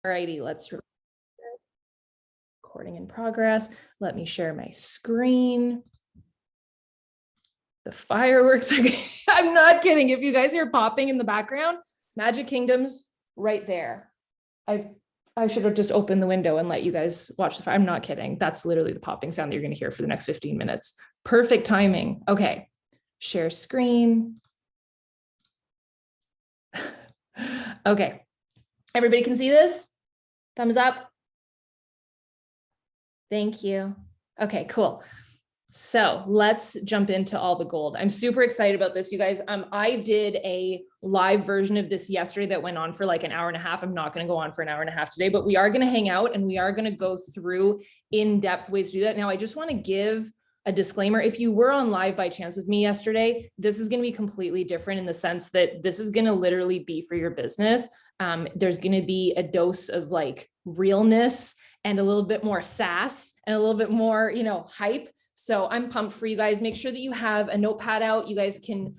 Alrighty, let's recording in progress. Let me share my screen. The fireworks are, I'm not kidding. If you guys hear popping in the background, Magic Kingdom's right there. I should have just opened the window and let you guys watch the fire. I'm not kidding. That's literally the popping sound that you're going to hear for the next 15 minutes. Perfect timing. Okay. Share screen. Okay. Everybody can see this? Thumbs up. Thank you. Okay, cool. So let's jump into all the gold. I'm super excited about this, you guys. I did a live version of this yesterday that went on for like an hour and a half. I'm not going to go on for an hour and a half today, but we are going to hang out and we are going to go through in-depth ways to do that. Now, I just want to give a disclaimer. If you were on live by chance with me yesterday, this is going to be completely different in the sense that this is going to literally be for your business. There's going to be a dose of like realness and a little bit more sass and a little bit more, hype. So I'm pumped for you guys. Make sure that you have a notepad out. You guys can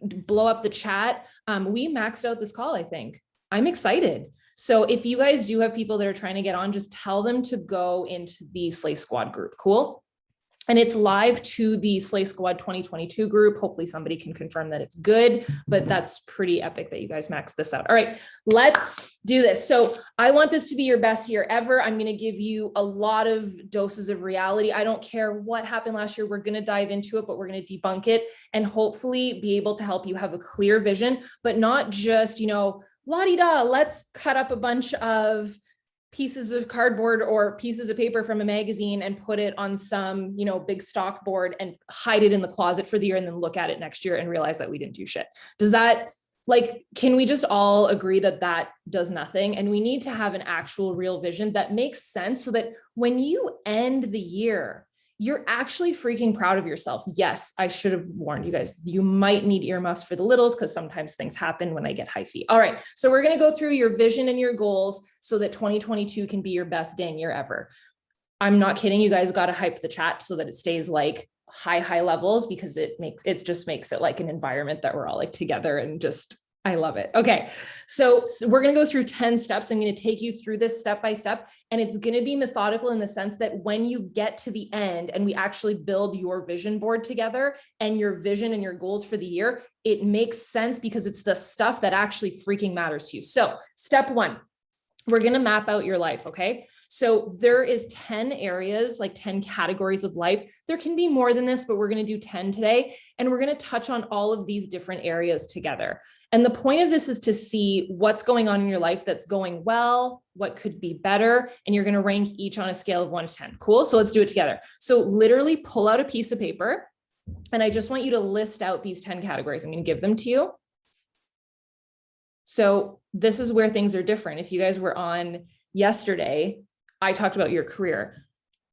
blow up the chat. We maxed out this call, I think. I'm excited. So if you guys do have people that are trying to get on, just tell them to go into the Slay Squad group. Cool. And it's live to the Slay Squad 2022 group. Hopefully somebody can confirm that it's good, but that's pretty epic that you guys maxed this out. All right, let's do this. So I want this to be your best year ever. I'm going to give you a lot of doses of reality. I don't care what happened last year. We're going to dive into it, but we're going to debunk it and hopefully be able to help you have a clear vision, but not just, la-di-da, let's cut up a bunch of pieces of cardboard or pieces of paper from a magazine and put it on some, big stock board and hide it in the closet for the year and then look at it next year and realize that we didn't do shit. Does that, can we just all agree that that does nothing? And we need to have an actual real vision that makes sense so that when you end the year, you're actually freaking proud of yourself. Yes, I should have warned you guys. You might need earmuffs for the littles because sometimes things happen when I get hyphy. All right, so we're going to go through your vision and your goals so that 2022 can be your best dang year ever. I'm not kidding. You guys got to hype the chat so that it stays like high levels because it just makes it like an environment that we're all like together and just, I love it. Okay. So we're going to go through 10 steps. I'm going to take you through this step by step, and it's going to be methodical in the sense that when you get to the end and we actually build your vision board together and your vision and your goals for the year, it makes sense because it's the stuff that actually freaking matters to you. So step one, we're going to map out your life. Okay. So there is 10 areas, like 10 categories of life. There can be more than this, but we're going to do 10 today. And we're going to touch on all of these different areas together. And the point of this is to see what's going on in your life that's going well, what could be better. And you're going to rank each on a scale of 1 to 10. Cool. So let's do it together. So literally pull out a piece of paper. And I just want you to list out these 10 categories. I'm going to give them to you. So this is where things are different. If you guys were on yesterday, I talked about your career.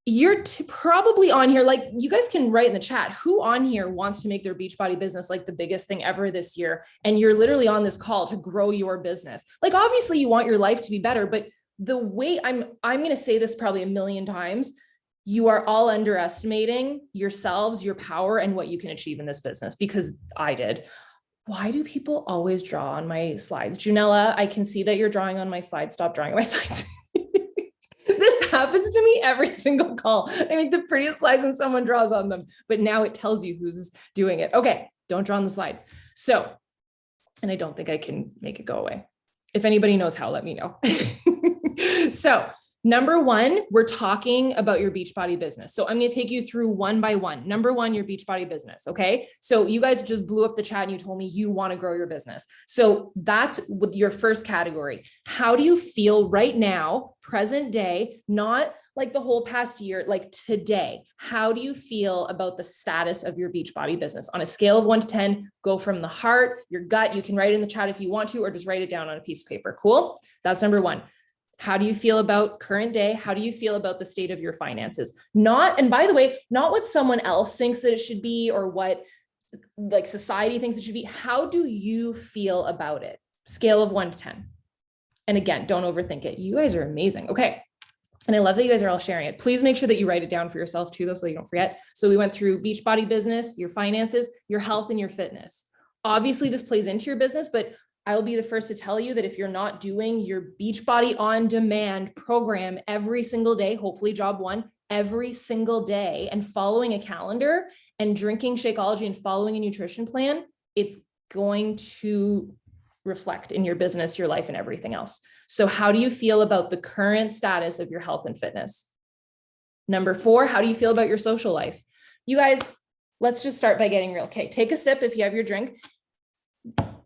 You're probably on here, like you guys can write in the chat, who on here wants to make their Beachbody business like the biggest thing ever this year? And you're literally on this call to grow your business. Like, obviously you want your life to be better, but the way I'm going to say this probably a million times, you are all underestimating yourselves, your power, and what you can achieve in this business, because I did. Why do people always draw on my slides? Junella, I can see that you're drawing on my slides. Stop drawing on my slides. This happens to me every single call. I make the prettiest slides and someone draws on them, but now it tells you who's doing it. Okay, don't draw on the slides. So, and I don't think I can make it go away. If anybody knows how, let me know. So, number one, we're talking about your Beachbody business. So I'm going to take you through one by one. Number one, your Beachbody business. Okay. So you guys just blew up the chat and you told me you want to grow your business. So that's your first category. How do you feel right now, present day, not like the whole past year, like today? How do you feel about the status of your Beachbody business on a scale of 1 to 10? Go from the heart, your gut. You can write it in the chat if you want to, or just write it down on a piece of paper. Cool. That's number one. How do you feel about current day? How do you feel about the state of your finances? And by the way, not what someone else thinks that it should be or what like society thinks it should be. How do you feel about it? Scale of 1 to 10. And again, don't overthink it. You guys are amazing. Okay. And I love that you guys are all sharing it. Please make sure that you write it down for yourself too, though, so you don't forget. So we went through Beachbody business, your finances, your health, and your fitness. Obviously, this plays into your business, but I will be the first to tell you that if you're not doing your Beachbody On Demand program every single day, hopefully job one, every single day, and following a calendar and drinking Shakeology and following a nutrition plan, it's going to reflect in your business, your life, and everything else. So how do you feel about the current status of your health and fitness? Number 4, how do you feel about your social life? You guys, let's just start by getting real. Okay, take a sip if you have your drink.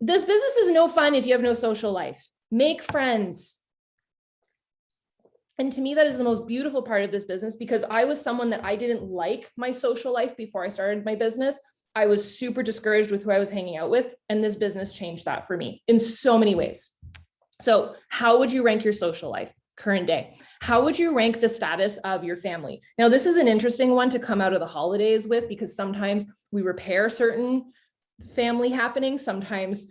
This business is no fun if you have no social life. Make friends. And to me, that is the most beautiful part of this business, because I was someone that I didn't like my social life before I started my business. I was super discouraged with who I was hanging out with, and this business changed that for me in so many ways. So how would you rank your social life current day? How would you rank the status of your family? Now, this is an interesting one to come out of the holidays with, because sometimes we repair certain family happenings. Sometimes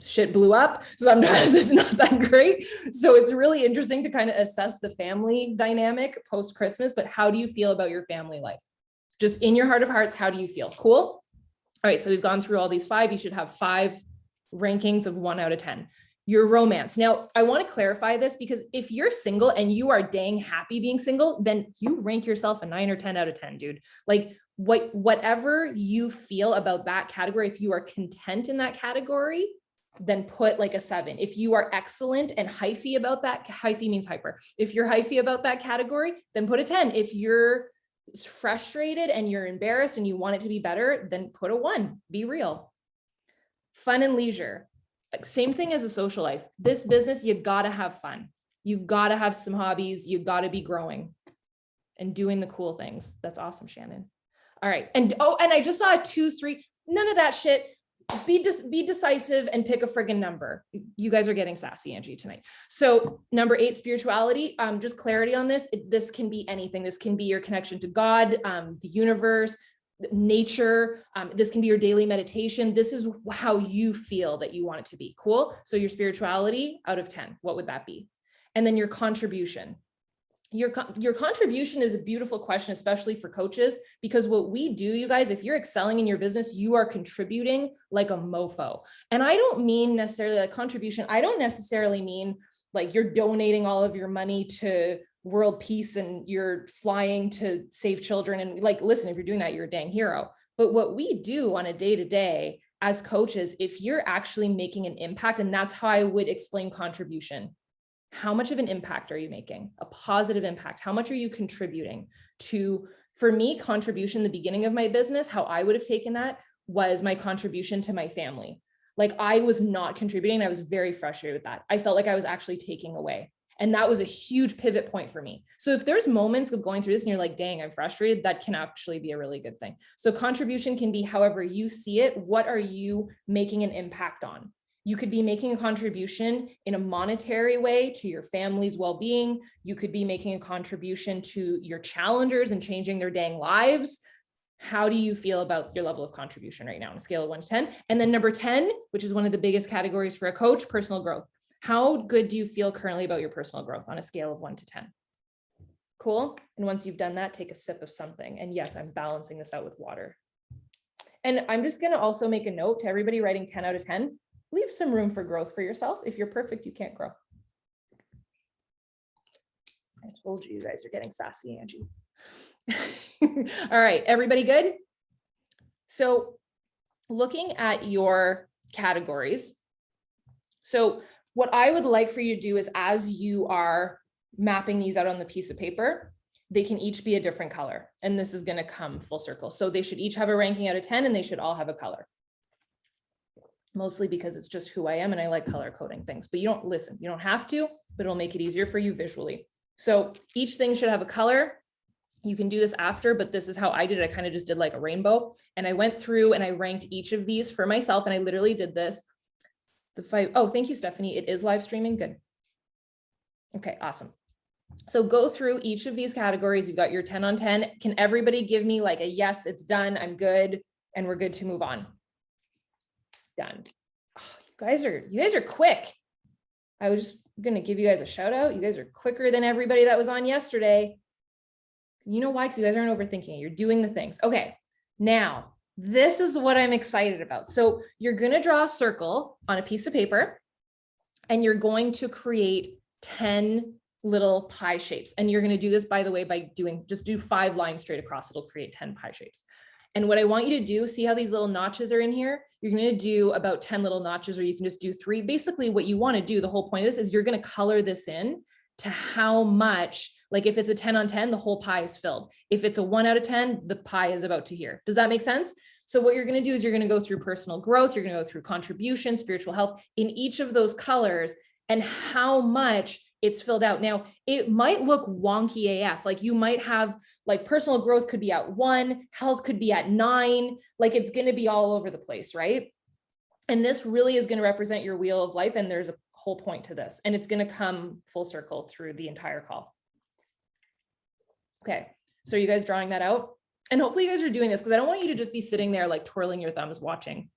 shit blew up. Sometimes it's not that great. So it's really interesting to kind of assess the family dynamic post-Christmas, but how do you feel about your family life? Just in your heart of hearts, how do you feel? Cool. All right. So we've gone through all these 5. You should have 5 rankings of 1 out of 10. Your romance. Now, I want to clarify this, because if you're single and you are dang happy being single, then you rank yourself a 9 or 10 out of 10, dude. Like whatever you feel about that category, if you are content in that category, then put like a 7. If you are excellent and hyphy about that, hyphy means hyper. If you're hyphy about that category, then put a 10. If you're frustrated and you're embarrassed and you want it to be better, then put a 1. Be real. Fun and leisure. Same thing as a social life. This business, you gotta have fun. You gotta have some hobbies. You gotta be growing and doing the cool things. That's awesome, Shannon. All right. And I just saw a 2, 3, none of that shit. Be decisive and pick a friggin' number. You guys are getting sassy, Angie, tonight. So number 8, spirituality. Just clarity on this. This can be anything. This can be your connection to God, the universe, nature. This can be your daily meditation. This is how you feel that you want it to be. Cool. So your spirituality out of 10, what would that be? And then your contribution. Your contribution is a beautiful question, especially for coaches, because what we do, you guys, if you're excelling in your business, you are contributing like a mofo. And I don't mean necessarily like contribution. I don't necessarily mean like you're donating all of your money to world peace and you're flying to save children. And like, listen, if you're doing that, you're a dang hero. But what we do on a day-to-day as coaches, if you're actually making an impact, and that's how I would explain contribution. How much of an impact are you making? A positive impact. How much are you contributing to, for me, contribution, the beginning of my business, how I would have taken that was my contribution to my family. Like I was not contributing. I was very frustrated with that. I felt like I was actually taking away. And that was a huge pivot point for me. So if there's moments of going through this and you're like, dang, I'm frustrated, that can actually be a really good thing. So contribution can be however you see it. What are you making an impact on? You could be making a contribution in a monetary way to your family's well-being. You could be making a contribution to your challengers and changing their dang lives. How do you feel about your level of contribution right now on a scale of 1 to 10? And then number 10, which is one of the biggest categories for a coach, personal growth. How good do you feel currently about your personal growth on a scale of 1 to 10? Cool. And once you've done that, take a sip of something. And yes, I'm balancing this out with water. And I'm just going to also make a note to everybody writing 10 out of 10. Leave some room for growth for yourself. If you're perfect, you can't grow. I told you, you guys are getting sassy, Angie. All right, everybody good? So looking at your categories. So what I would like for you to do is, as you are mapping these out on the piece of paper, they can each be a different color. And this is going to come full circle. So they should each have a ranking out of 10 and they should all have a color. Mostly because it's just who I am and I like color coding things, but you don't have to, but it'll make it easier for you visually. So each thing should have a color. You can do this after, but this is how I did it. I kind of just did like a rainbow and I went through and I ranked each of these for myself. And I literally did this. Oh, thank you, Stephanie. It is live streaming. Good. Okay, awesome. So go through each of these categories. You've got your 10 on 10. Can everybody give me like a yes, it's done, I'm good, and we're good to move on? Done. Oh, you guys are quick. I was just going to give you guys a shout out. You guys are quicker than everybody that was on yesterday. You know why? Because you guys aren't overthinking it. You're doing the things. Okay. Now This is what I'm excited about. So you're going to draw a circle on a piece of paper and you're going to create 10 little pie shapes. And you're going to do this, by the way, by just do 5 lines straight across. It'll create 10 pie shapes. And what I want you to do, see how these little notches are in here? You're going to do about 10 little notches, or you can just do 3. Basically what you want to do, the whole point of this is you're going to color this in to how much, like if it's a 10 on 10, the whole pie is filled. If it's a 1 out of 10, the pie is about to here. Does that make sense? So what you're going to do is you're going to go through personal growth. You're going to go through contribution, spiritual health in each of those colors and how much it's filled out. Now, it might look wonky AF. Like you might have like personal growth could be at 1, health could be at 9. Like it's going to be all over the place, right? And this really is going to represent your wheel of life. And there's a whole point to this. And it's going to come full circle through the entire call. Okay. So are you guys drawing that out? And hopefully you guys are doing this because I don't want you to just be sitting there like twirling your thumbs watching.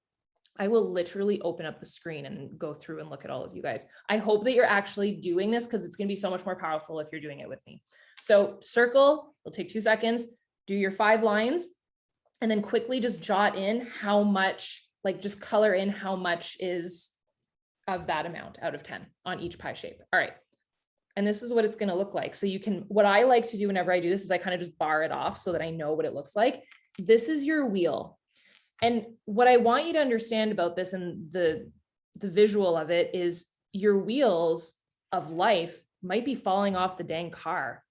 I will literally open up the screen and go through and look at all of you guys. I hope that you're actually doing this because it's going to be so much more powerful if you're doing it with me. So circle, it'll take 2 seconds, do your 5 lines, and then quickly just jot in how much, like just color in how much is of that amount out of 10 on each pie shape. All right. And this is what it's going to look like. So you can, what I like to do whenever I do this is I kind of just bar it off so that I know what it looks like. This is your wheel. And what I want you to understand about this and the visual of it is your wheels of life might be falling off the dang car.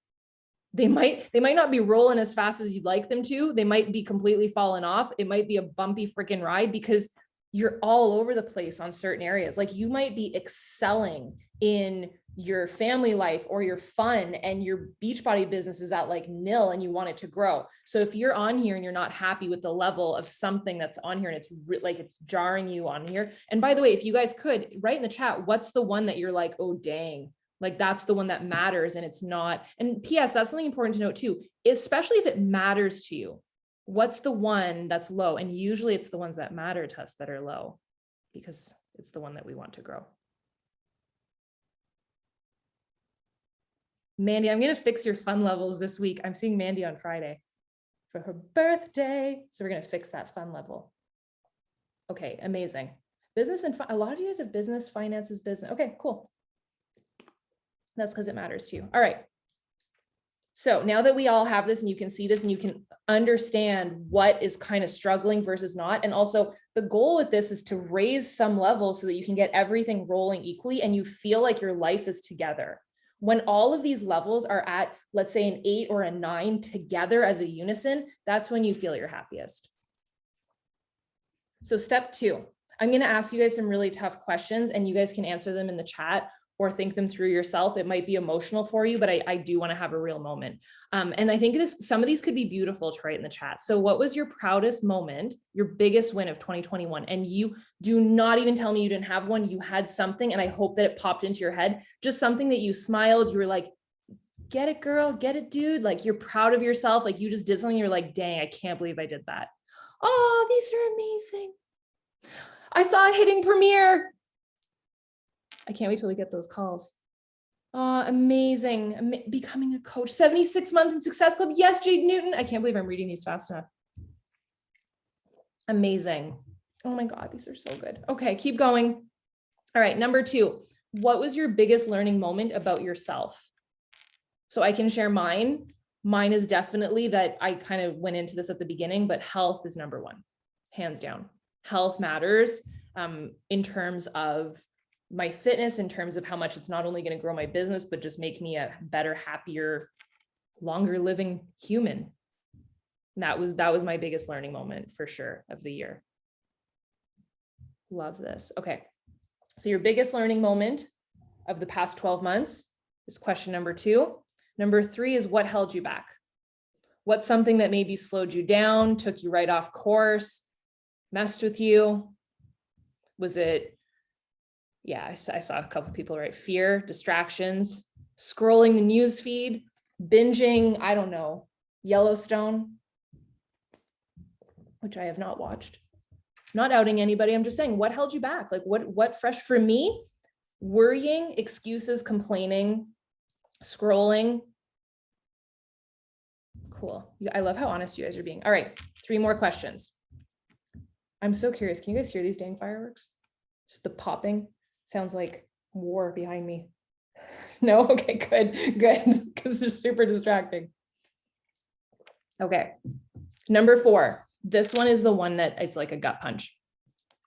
They might not be rolling as fast as you'd like them to. They might be completely falling off. It might be a bumpy freaking ride because you're all over the place on certain areas. Like you might be excelling in your family life or your fun and your Beachbody business is at like nil and you want it to grow. So if you're on here and you're not happy with the level of something that's on here and it's like it's jarring you on here. And by the way, if you guys could write in the chat, what's the one that you're like, oh, dang, like that's the one that matters and it's not. And PS, that's something important to note too, especially if it matters to you. What's the one that's low? And usually it's the ones that matter to us that are low because it's the one that we want to grow. Mandy, I'm going to fix your fun levels this week. I'm seeing Mandy on Friday for her birthday. So we're going to fix that fun level. Okay, amazing. Business and a lot of you guys have business, finances, business. Okay, cool. That's because it matters to you. All right. So now that we all have this and you can see this and you can understand what is kind of struggling versus not. And also the goal with this is to raise some level so that you can get everything rolling equally and you feel like your life is together. When all of these levels are at, let's say an 8 or a 9 together as a unison, that's when you feel your happiest. So step 2, I'm going to ask you guys some really tough questions and you guys can answer them in the chat or think them through yourself. It might be emotional for you, but I do want to have a real moment. And I think some of these could be beautiful to write in the chat. So what was your proudest moment, your biggest win of 2021? And you do not even tell me you didn't have one. You had something, and I hope that it popped into your head. Just something that you smiled. You were like, get it, girl, get it, dude. Like you're proud of yourself. Like you just did something. You're like, dang, I can't believe I did that. Oh, these are amazing. I saw a hitting premiere. I can't wait till we get those calls. Oh, amazing. Becoming a coach, 76 months in Success Club. Yes, Jade Newton. I can't believe I'm reading these fast enough. Amazing. Oh my God, these are so good. Okay, keep going. All right, number 2, what was your biggest learning moment about yourself? So I can share mine. Mine is definitely that I kind of went into this at the beginning, but health is number 1, hands down. Health matters in terms of my fitness, in terms of how much it's not only going to grow my business, but just make me a better, happier, longer living human. And that was my biggest learning moment for sure of the year. Love this. Okay. So your biggest learning moment of the past 12 months is question number 2. Number 3 is what held you back? What's something that maybe slowed you down, took you right off course, messed with you? Was it, yeah, I saw a couple of people write fear, distractions, scrolling the news feed, binging, I don't know, Yellowstone, which I have not watched. Not outing anybody. I'm just saying, what held you back? Like what fresh for me? Worrying, excuses, complaining, scrolling. Cool. I love how honest you guys are being. All right, 3 more questions. I'm so curious. Can you guys hear these dang fireworks? Just the popping sounds like war behind me. No? Okay, good. Because they're super distracting. Okay. Number 4. This one is the one that it's like a gut punch.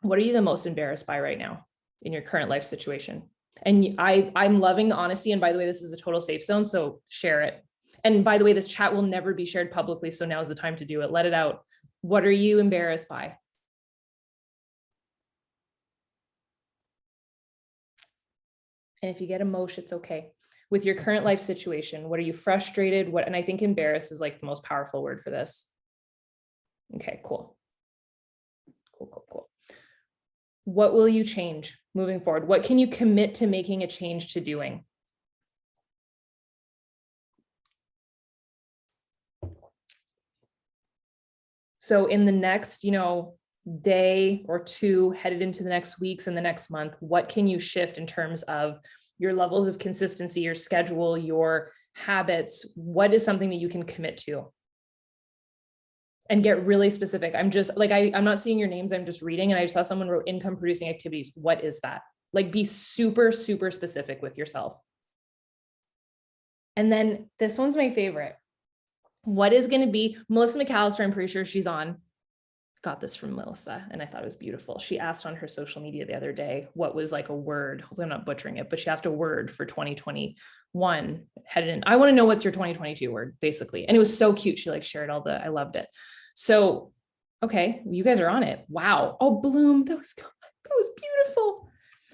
What are you the most embarrassed by right now in your current life situation? And I'm loving the honesty. And by the way, this is a total safe zone, so share it. And by the way, this chat will never be shared publicly, so now's the time to do it. Let it out. What are you embarrassed by? And if you get emotion, it's okay. With your current life situation, what are you frustrated? What, and I think embarrassed is like the most powerful word for this. Okay, cool. Cool. What will you change moving forward? What can you commit to making a change to doing? So in the next, day or two, headed into the next weeks and the next month, what can you shift in terms of your levels of consistency, your schedule, your habits? What is something that you can commit to? And get really specific. I'm just like, I'm not seeing your names. I'm just reading. And I saw someone wrote income producing activities. What is that? Like, be super, super specific with yourself. And then this one's my favorite. What is going to be Melissa McAllister? I'm pretty sure she's on. Got this from Melissa and I thought it was beautiful. She asked on her social media the other day, what was like a word? Hopefully I'm not butchering it, but she asked a word for 2021 headed in. I want to know what's your 2022 word, basically. And it was so cute. She like shared I loved it. So, okay, you guys are on it. Wow. Oh, bloom. That was beautiful.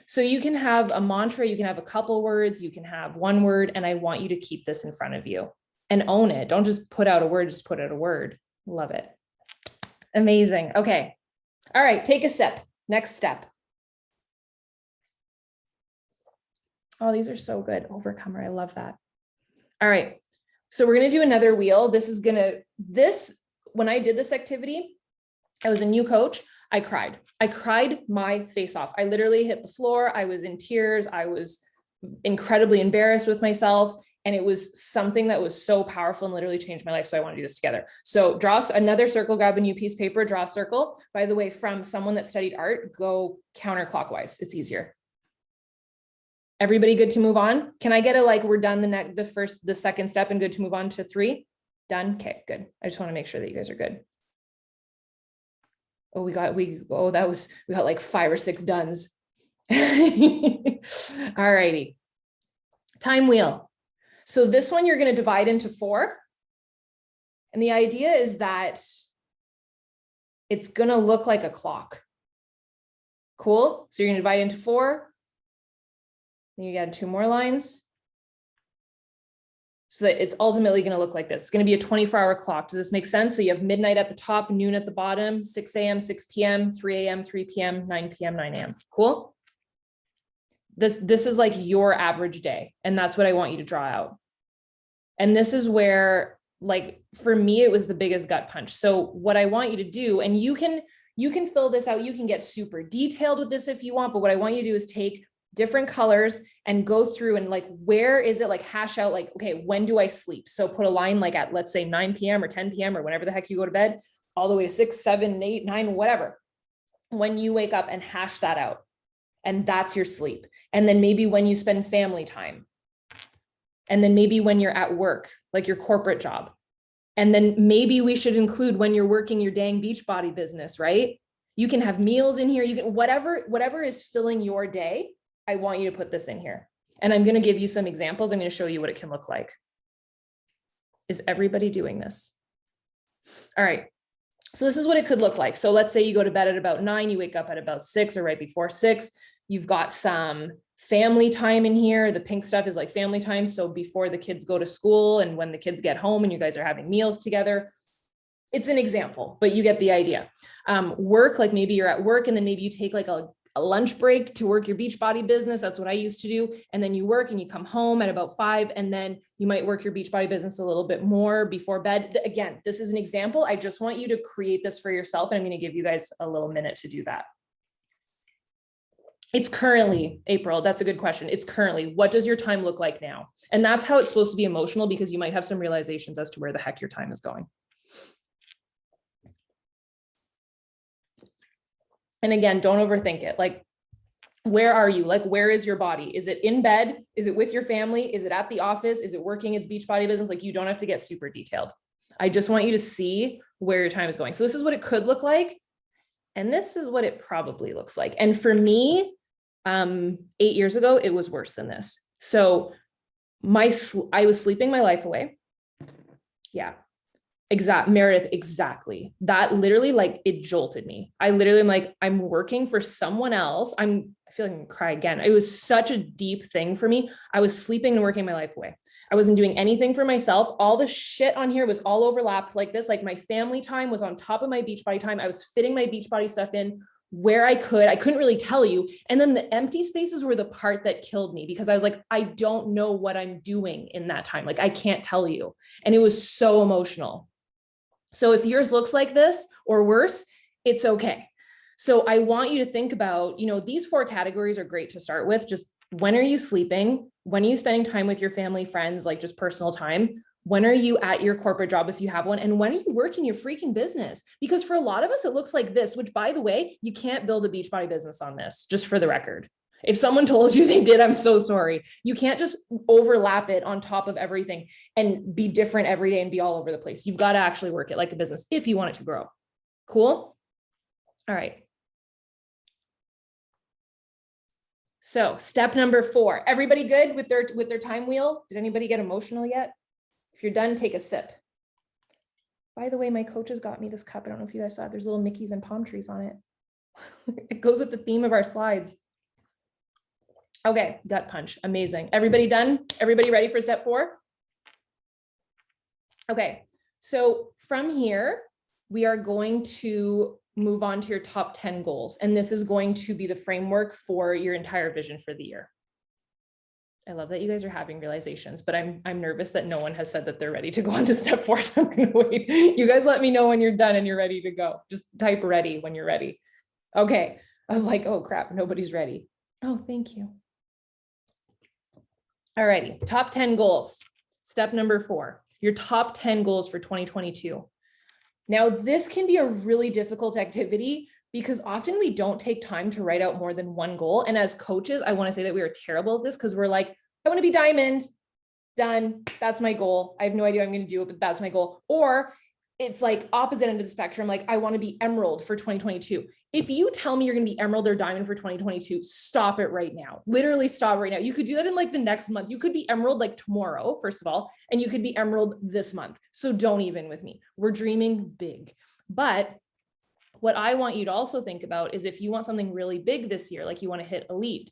So you can have a mantra, you can have a couple words, you can have one word, and I want you to keep this in front of you and own it. Don't just put out a word, just put out a word. Love it. Amazing. Okay. All right. Take a sip. Next step. Oh, these are so good. Overcomer. I love that. All right. So we're going to do another wheel. When I did this activity, I was a new coach. I cried my face off. I literally hit the floor. I was in tears. I was incredibly embarrassed with myself. And it was something that was so powerful and literally changed my life. So I want to do this together. So draw another circle, grab a new piece of paper, draw a circle. By the way, from someone that studied art, go counterclockwise. It's easier. Everybody good to move on? Can I get we're done the second step and good to move on to 3? Done? Okay, good. I just want to make sure that you guys are good. Oh, we got like 5 or 6 dones. All righty. Time wheel. So this one you're going to divide into 4. And the idea is that it's going to look like a clock. Cool. So you're going to divide into 4. Then you add 2 more lines. So that it's ultimately going to look like this. It's going to be a 24-hour clock. Does this make sense? So you have midnight at the top, noon at the bottom, 6 a.m., 6 p.m., 3 a.m., 3 p.m., 9 p.m., 9 a.m. Cool. This is like your average day. And that's what I want you to draw out. And this is where, like, for me, it was the biggest gut punch. So what I want you to do, and you can fill this out. You can get super detailed with this if you want, but what I want you to do is take different colors and go through and like, where is it, like hash out, like, okay, when do I sleep? So put a line like at, let's say 9 p.m. or 10 p.m. or whenever the heck you go to bed, all the way to 6, 7, 8, 9, whatever. When you wake up and hash that out. And that's your sleep. And then maybe when you spend family time. And then maybe when you're at work, like your corporate job. And then maybe we should include when you're working your dang Beachbody business, right? You can have meals in here. You can, whatever is filling your day. I want you to put this in here. And I'm going to give you some examples. I'm going to show you what it can look like. Is everybody doing this? All right. So this is what it could look like. So let's say you go to bed at about 9, you wake up at about 6 or right before 6. You've got some family time in here. The pink stuff is like family time. So before the kids go to school and when the kids get home and you guys are having meals together. It's an example, but you get the idea. Work, like maybe you're at work and then maybe you take like a lunch break to work your Beachbody business. That's what I used to do. And then you work and you come home at about 5 and then you might work your Beachbody business a little bit more before bed. Again, this is an example. I just want you to create this for yourself. And I'm going to give you guys a little minute to do that. It's currently, April, that's a good question. It's currently, what does your time look like now? And that's how it's supposed to be emotional because you might have some realizations as to where the heck your time is going. And again, don't overthink it. Like, where are you? Like, where is your body? Is it in bed? Is it with your family? Is it at the office? Is it working its Beachbody business? Like, you don't have to get super detailed. I just want you to see where your time is going. So this is what it could look like. And this is what it probably looks like. And for me, 8 years ago, it was worse than this. So I was sleeping my life away. Yeah. Meredith, exactly. That literally, like, it jolted me. I literally am like, I'm working for someone else. I feel like I'm gonna cry again. It was such a deep thing for me. I was sleeping and working my life away. I wasn't doing anything for myself. All the shit on here was all overlapped like this. Like, my family time was on top of my Beachbody time. I was fitting my Beachbody stuff in where I could. I couldn't really tell you. And then the empty spaces were the part that killed me, because I was like, I don't know what I'm doing in that time. Like, I can't tell you. And it was so emotional. So if yours looks like this or worse, it's okay. So I want you to think about, these 4 categories are great to start with. Just, when are you sleeping? When are you spending time with your family, friends, like just personal time? When are you at your corporate job if you have one? And when are you working your freaking business? Because for a lot of us, it looks like this, which, by the way, you can't build a Beachbody business on this, just for the record. If someone told you they did, I'm so sorry. You can't just overlap it on top of everything and be different every day and be all over the place. You've got to actually work it like a business if you want it to grow. Cool? All right. So step number 4, everybody good with their time wheel? Did anybody get emotional yet? If you're done, take a sip. By the way, my coaches got me this cup. I don't know if you guys saw it. There's little Mickeys and palm trees on it. It goes with the theme of our slides. Okay, gut punch. Amazing. Everybody done? Everybody ready for step 4? Okay, so from here, we are going to move on to your top 10 goals. And this is going to be the framework for your entire vision for the year. I love that you guys are having realizations, but I'm nervous that no one has said that they're ready to go on to step 4. So I'm going to wait. You guys let me know when you're done and you're ready to go. Just type ready when you're ready. Okay. I was like, oh crap, nobody's ready. Oh, thank you. All righty. Top 10 goals. Step number 4, your top 10 goals for 2022. Now, this can be a really difficult activity because often we don't take time to write out more than one goal. And as coaches, I want to say that we are terrible at this because we're like, I want to be diamond, done. That's my goal. I have no idea what I'm going to do, but that's my goal. Or it's like opposite end of the spectrum. Like, I want to be emerald for 2022. If you tell me you're going to be emerald or diamond for 2022, stop it right now. Literally stop right now. You could do that in like the next month. You could be emerald like tomorrow, first of all, and you could be emerald this month. So don't even with me. We're dreaming big. But what I want you to also think about is, if you want something really big this year, like you want to hit elite,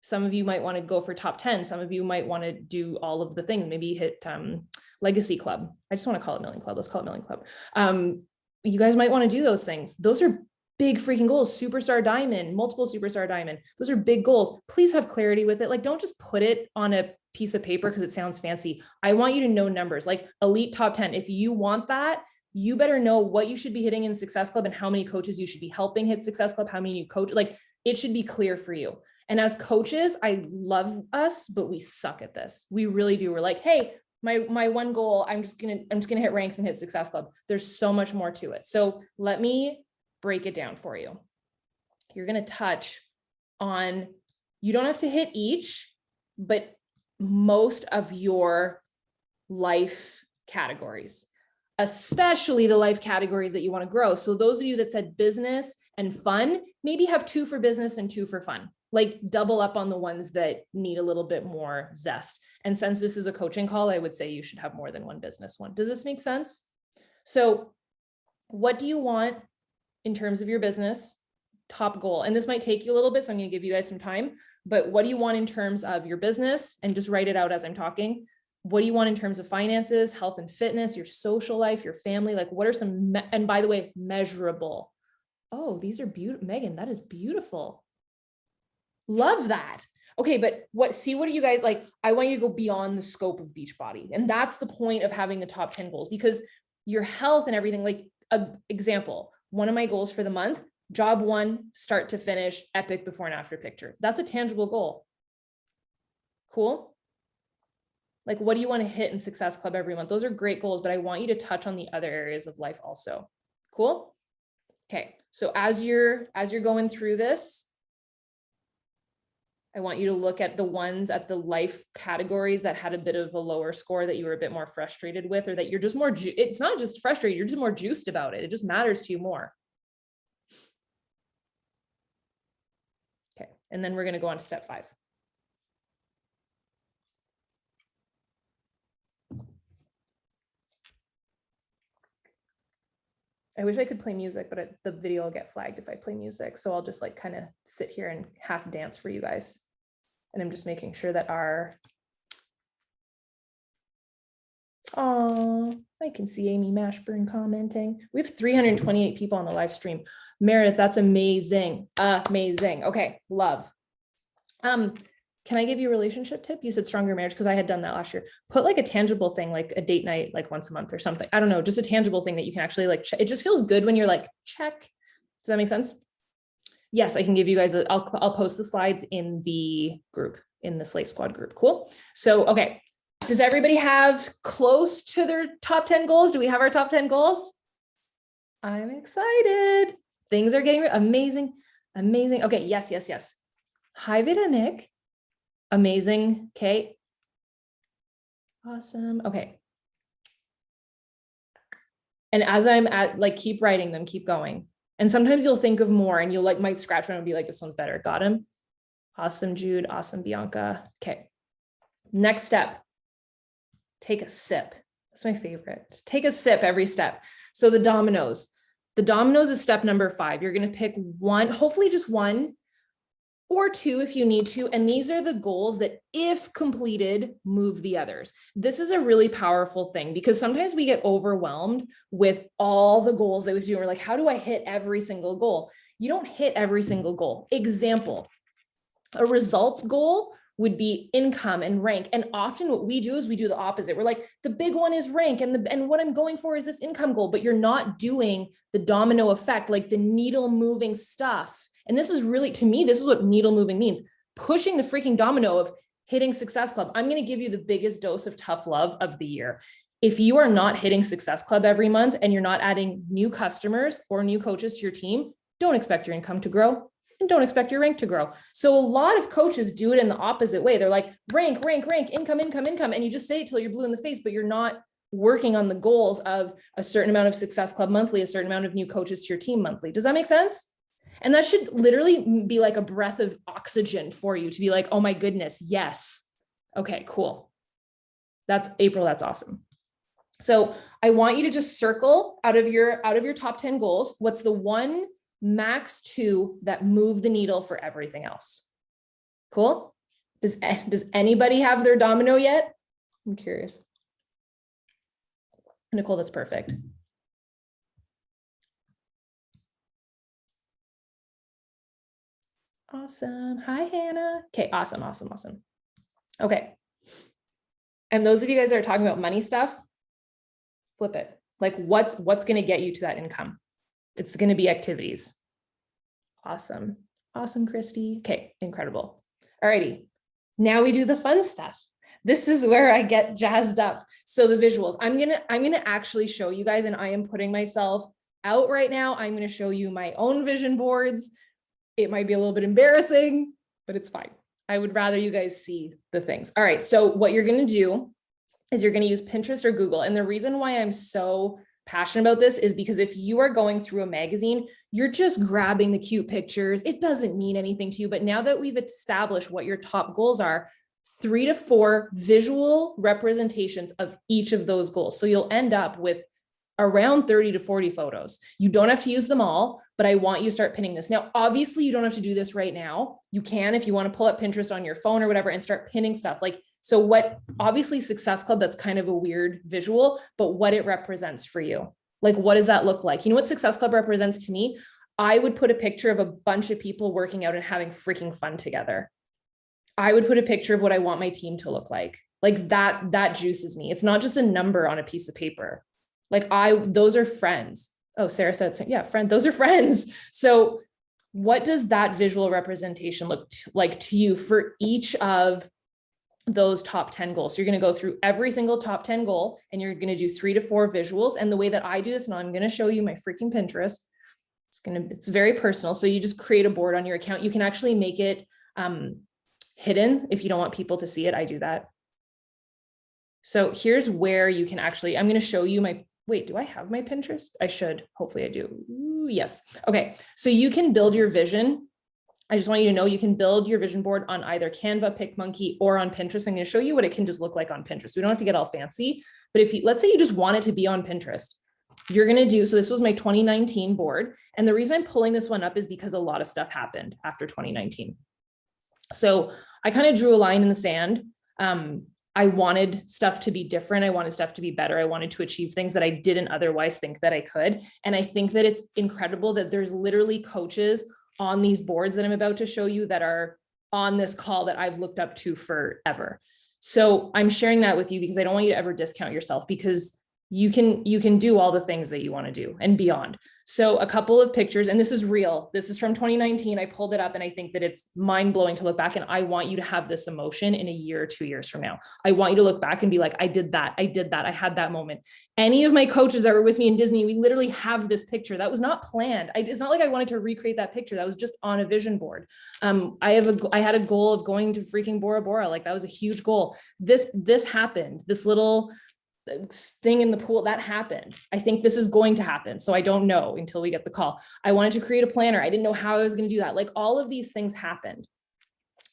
some of you might want to go for top 10. Some of you might want to do all of the things, maybe hit Legacy Club. I just want to call it Million Club. Let's call it Million Club. You guys might want to do those things. Those are big freaking goals. Superstar Diamond, multiple Superstar Diamond. Those are big goals. Please have clarity with it. Like, don't just put it on a piece of paper because it sounds fancy. I want you to know numbers, like elite top 10. If you want that, you better know what you should be hitting in Success Club and how many coaches you should be helping hit Success Club, how many you coach. Like, it should be clear for you. And as coaches, I love us, but we suck at this. We really do. We're like, hey, my one goal, I'm just gonna hit ranks and hit Success Club. There's so much more to it. So let me break it down for you. You're gonna touch on, you don't have to hit each, but most of your life categories, especially the life categories that you want to grow. So those of you that said business and fun, maybe have 2 for business and 2 for fun. Like, double up on the ones that need a little bit more zest. And since this is a coaching call, I would say you should have more than one business one. Does this make sense? So what do you want in terms of your business? Top goal. And this might take you a little bit, so I'm going to give you guys some time, but what do you want in terms of your business? And just write it out as I'm talking. What do you want in terms of finances, health and fitness, your social life, your family? Like, what are some, and by the way, measurable. Oh, these are beautiful. Megan, that is beautiful. Love that. Okay, but what are you guys like? I want you to go beyond the scope of Beachbody. And that's the point of having the top 10 goals, because your health and everything, like, example, one of my goals for the month, job 1, start to finish, epic before and after picture. That's a tangible goal. Cool. Like, what do you want to hit in Success Club every month? Those are great goals, but I want you to touch on the other areas of life also. Cool. Okay. So as you're going through this, I want you to look at the ones at the life categories that had a bit of a lower score that you were a bit more frustrated with, or that you're just more, it's not just frustrated, you're just more juiced about it. It just matters to you more. Okay. And then we're going to go on to step 5. I wish I could play music, but the video will get flagged if I play music. So I'll just like kind of sit here and half dance for you guys. And I'm just making sure that oh, I can see Amy Mashburn commenting. We have 328 people on the live stream. Meredith, that's amazing. Amazing. Okay, love. Can I give you a relationship tip? You said stronger marriage, because I had done that last year. Put like a tangible thing, like a date night, like once a month or something. I don't know, just a tangible thing that you can actually like check. It just feels good when you're like, check. Does that make sense? Yes, I can give you guys I'll post the slides in the group, in the Slay Squad group. Cool. So, okay. Does everybody have close to their top 10 goals? Do we have our top 10 goals? I'm excited. Things are getting amazing. Amazing. Okay. Yes, yes, yes. Hi, Vida Nick. Amazing. Okay. Awesome. Okay. And as I'm at, like, keep writing them, keep going. And sometimes you'll think of more and you'll like might scratch one and be like, this one's better. Got him. Awesome, Jude. Awesome, Bianca. Okay. Next step. Take a sip. That's my favorite. Just take a sip every step. So the dominoes. The dominoes is step number 5. You're going to pick one, hopefully just one or two if you need to. And these are the goals that, if completed, move the others. This is a really powerful thing, because sometimes we get overwhelmed with all the goals that we do. We're like, how do I hit every single goal? You don't hit every single goal. Example, a results goal would be income and rank. And often what we do is we do the opposite. We're like, the big one is rank, and what I'm going for is this income goal, but you're not doing the domino effect, like the needle moving stuff. And this is really, to me, this is what needle moving means. Pushing the freaking domino of hitting Success Club. I'm going to give you the biggest dose of tough love of the year. If you are not hitting Success Club every month and you're not adding new customers or new coaches to your team, don't expect your income to grow. And don't expect your rank to grow. So a lot of coaches do it in the opposite way. They're like, rank, rank, rank, income, income, income. And you just say it till you're blue in the face, but you're not working on the goals of a certain amount of Success Club monthly, a certain amount of new coaches to your team monthly. Does that make sense? And that should literally be like a breath of oxygen for you to be like, oh my goodness, yes. Okay, cool. That's April. That's awesome. So I want you to just circle out of your top 10 goals. What's the one, max 2 that move the needle for everything else? Cool. Does anybody have their domino yet? I'm curious. Nicole, that's perfect. Awesome. Hi, Hannah. Okay, awesome, awesome, awesome. Okay. And those of you guys that are talking about money stuff, flip it. Like what's going to get you to that income? It's going to be activities. Awesome. Awesome, Christy. Okay, incredible. All righty. Now we do the fun stuff. This is where I get jazzed up. So the visuals, I'm going to actually show you guys, and I am putting myself out right now. I'm going to show you my own vision boards. It might be a little bit embarrassing, but it's fine. I would rather you guys see the things. All right. So what you're going to do is you're going to use Pinterest or Google. And the reason why I'm so passionate about this is because if you are going through a magazine, you're just grabbing the cute pictures. It doesn't mean anything to you. But now that we've established what your top goals are, 3 to 4 visual representations of each of those goals. So you'll end up with around 30 to 40 photos. You don't have to use them all, but I want you to start pinning this. Now, obviously you don't have to do this right now. You can, if you want to pull up Pinterest on your phone or whatever and start pinning stuff. Like, so what, obviously Success Club, that's kind of a weird visual, but what it represents for you. Like, what does that look like? You know what Success Club represents to me? I would put a picture of a bunch of people working out and having freaking fun together. I would put a picture of what I want my team to look like. Like that juices me. It's not just a number on a piece of paper. Like those are friends. Oh, Sarah said, yeah, friend, those are friends. So what does that visual representation look like to you for each of those top 10 goals? So you're going to go through every single top 10 goal and you're going to do 3 to 4 visuals. And the way that I do this, and I'm going to show you my freaking Pinterest. it's very personal. So you just create a board on your account. You can actually make it hidden if you don't want people to see it. I do that. So here's where you can actually, I'm going to show you my, wait, do I have my Pinterest? I should, hopefully I do. Ooh, yes. Okay. So you can build your vision. I just want you to know you can build your vision board on either Canva, PicMonkey, or on Pinterest. I'm going to show you what it can just look like on Pinterest. We don't have to get all fancy, but if you, let's say you just want it to be on Pinterest, you're going to do, so this was my 2019 board. And the reason I'm pulling this one up is because a lot of stuff happened after 2019. So I kind of drew a line in the sand. I wanted stuff to be different. I wanted stuff to be better. I wanted to achieve things that I didn't otherwise think that I could. And I think that it's incredible that there's literally coaches on these boards that I'm about to show you that are on this call that I've looked up to forever. So I'm sharing that with you because I don't want you to ever discount yourself, because you can do all the things that you want to do and beyond. So a couple of pictures, and this is real. This is from 2019. I pulled it up and I think that it's mind blowing to look back. And I want you to have this emotion in a year or 2 years from now. I want you to look back and be like, I did that. I did that. I had that moment. Any of my coaches that were with me in Disney, we literally have this picture that was not planned. It's not like I wanted to recreate that picture. That was just on a vision board. I had a goal of going to freaking Bora Bora. Like that was a huge goal. This happened. This little thing in the pool that happened. I think this is going to happen. So I don't know until we get the call. I wanted to create a planner. I didn't know how I was going to do that. Like all of these things happened.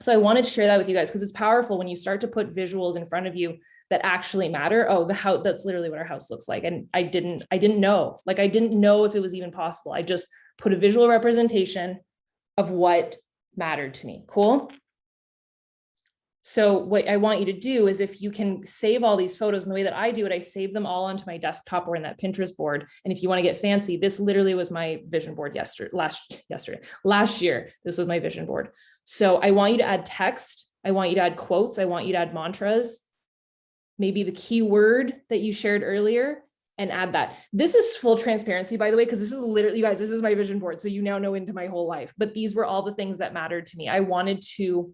So I wanted to share that with you guys because it's powerful when you start to put visuals in front of you that actually matter. Oh, the house, that's literally what our house looks like. And I didn't know, like, I didn't know if it was even possible. I just put a visual representation of what mattered to me. Cool. So what I want you to do is, if you can save all these photos in the way that I do it, I save them all onto my desktop or in that Pinterest board. And if you want to get fancy, this literally was my vision board last year. This was my vision board. So I want you to add text. I want you to add quotes. I want you to add mantras, maybe the keyword that you shared earlier, and add that. This is full transparency, by the way, because this is literally, you guys, this is my vision board. So you now know into my whole life, but these were all the things that mattered to me. I wanted to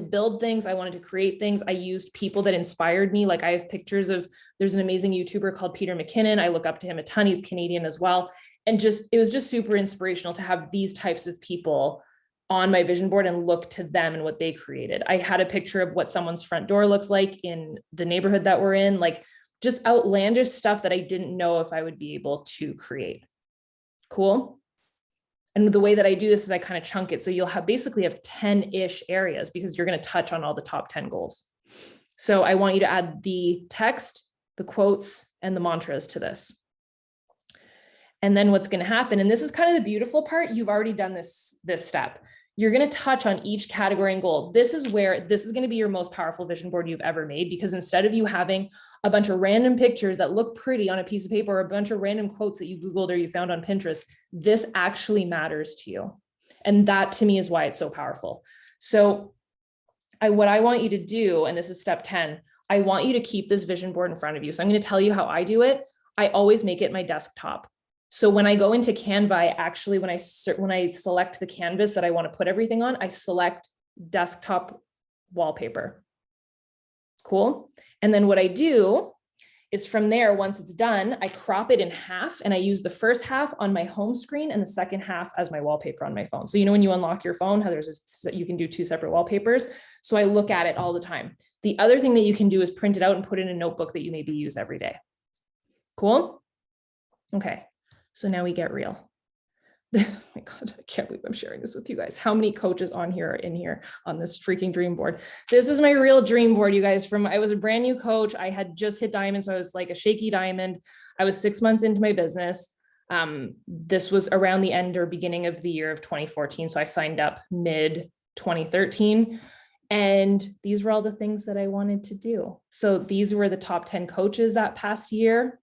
build things. I wanted to create things. I used people that inspired me. Like I have pictures of, there's an amazing YouTuber called Peter McKinnon. I look up to him a ton. He's Canadian as well. And it was just super inspirational to have these types of people on my vision board and look to them and what they created. I had a picture of what someone's front door looks like in the neighborhood that we're in, like just outlandish stuff that I didn't know if I would be able to create. Cool. And the way that I do this is I kind of chunk it. So you'll basically have 10-ish areas because you're going to touch on all the top 10 goals. So I want you to add the text, the quotes, and the mantras to this. And then what's going to happen, and this is kind of the beautiful part, you've already done this step. You're going to touch on each category and goal. This is going to be your most powerful vision board you've ever made, because instead of you having a bunch of random pictures that look pretty on a piece of paper or a bunch of random quotes that you Googled or you found on Pinterest, this actually matters to you. And that to me is why it's so powerful. So what I want you to do, and this is step 10, I want you to keep this vision board in front of you. So I'm going to tell you how I do it. I always make it my desktop. So when I go into Canva, I actually, when I select the canvas that I want to put everything on, I select desktop wallpaper. Cool. And then what I do is from there, once it's done, I crop it in half and I use the first half on my home screen and the second half as my wallpaper on my phone. So, you know, when you unlock your phone, how you can do 2 separate wallpapers. So I look at it all the time. The other thing that you can do is print it out and put it in a notebook that you maybe use every day. Cool. Okay. So now we get real. Oh my God, I can't believe I'm sharing this with you guys. How many coaches on here are in here on this freaking dream board? This is my real dream board, you guys. I was a brand new coach. I had just hit diamond. So I was like a shaky diamond. I was 6 months into my business. This was around the end or beginning of the year of 2014. So I signed up mid 2013. And these were all the things that I wanted to do. So these were the top 10 coaches that past year.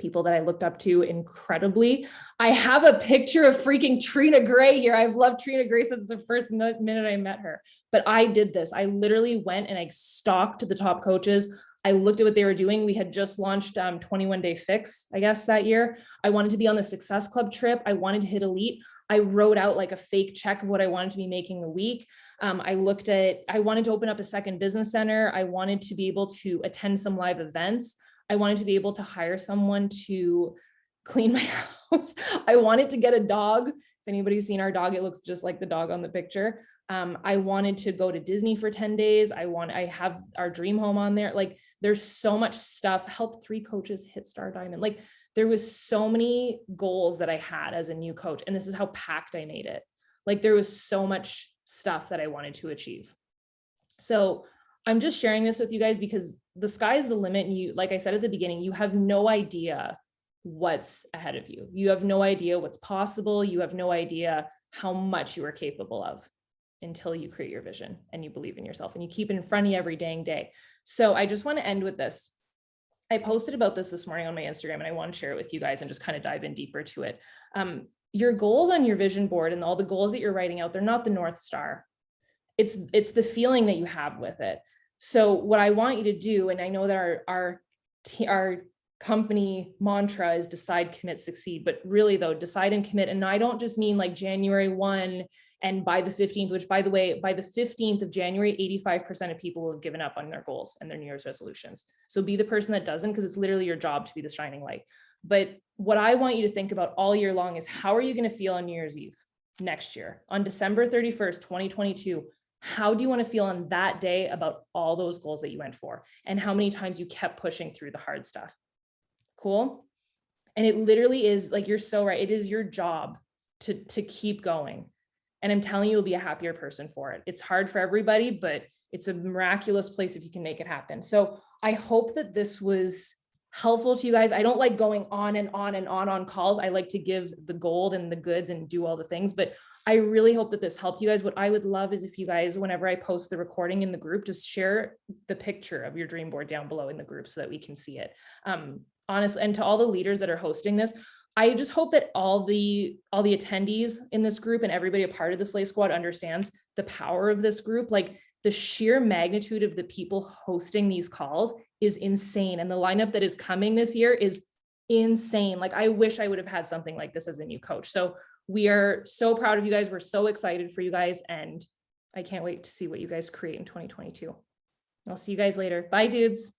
People that I looked up to incredibly. I have a picture of freaking Trina Gray here. I've loved Trina Gray since the first minute I met her, but I did this. I literally went and I stalked the top coaches. I looked at what they were doing. We had just launched 21 Day Fix, I guess, that year. I wanted to be on the Success Club trip. I wanted to hit elite. I wrote out like a fake check of what I wanted to be making a week. I wanted to open up a second business center. I wanted to be able to attend some live events. I wanted to be able to hire someone to clean my house. I wanted to get a dog. If anybody's seen our dog, it looks just like the dog on the picture. I wanted to go to Disney for 10 days. I have our dream home on there. Like there's so much stuff. Help 3 coaches hit Star Diamond. Like there was so many goals that I had as a new coach. And this is how packed I made it. Like there was so much stuff that I wanted to achieve. So I'm just sharing this with you guys because the sky's the limit. And you, like I said at the beginning, you have no idea what's ahead of you. You have no idea what's possible. You have no idea how much you are capable of until you create your vision and you believe in yourself and you keep it in front of you every dang day. So I just want to end with this. I posted about this morning on my Instagram and I want to share it with you guys and just kind of dive in deeper to it. Your goals on your vision board and all the goals that you're writing out, they're not the North Star. It's the feeling that you have with it. So what I want you to do, and I know that our company mantra is decide, commit, succeed, but really though, decide and commit. And I don't just mean like January 1 and by the 15th, which by the way, by the 15th of January, 85% of people will have given up on their goals and their New Year's resolutions. So be the person that doesn't, because it's literally your job to be the shining light. But what I want you to think about all year long is how are you going to feel on New Year's Eve next year? On December 31st, 2022, how do you want to feel on that day about all those goals that you went for and how many times you kept pushing through the hard stuff? Cool. And it literally is like, you're so right. It is your job to keep going. And I'm telling you, you'll be a happier person for it. It's hard for everybody, but it's a miraculous place if you can make it happen. So I hope that this was helpful to you guys. I don't like going on and on and on calls. I like to give the gold and the goods and do all the things, but I really hope that this helped you guys. What I would love is if you guys, whenever I post the recording in the group, just share the picture of your dream board down below in the group so that we can see it. Honestly, and to all the leaders that are hosting this, I just hope that all the attendees in this group and everybody a part of the Slay Squad understands the power of this group. Like the sheer magnitude of the people hosting these calls is insane. And the lineup that is coming this year is insane. Like I wish I would have had something like this as a new coach. So we are so proud of you guys. We're so excited for you guys. And I can't wait to see what you guys create in 2022. I'll see you guys later. Bye, dudes.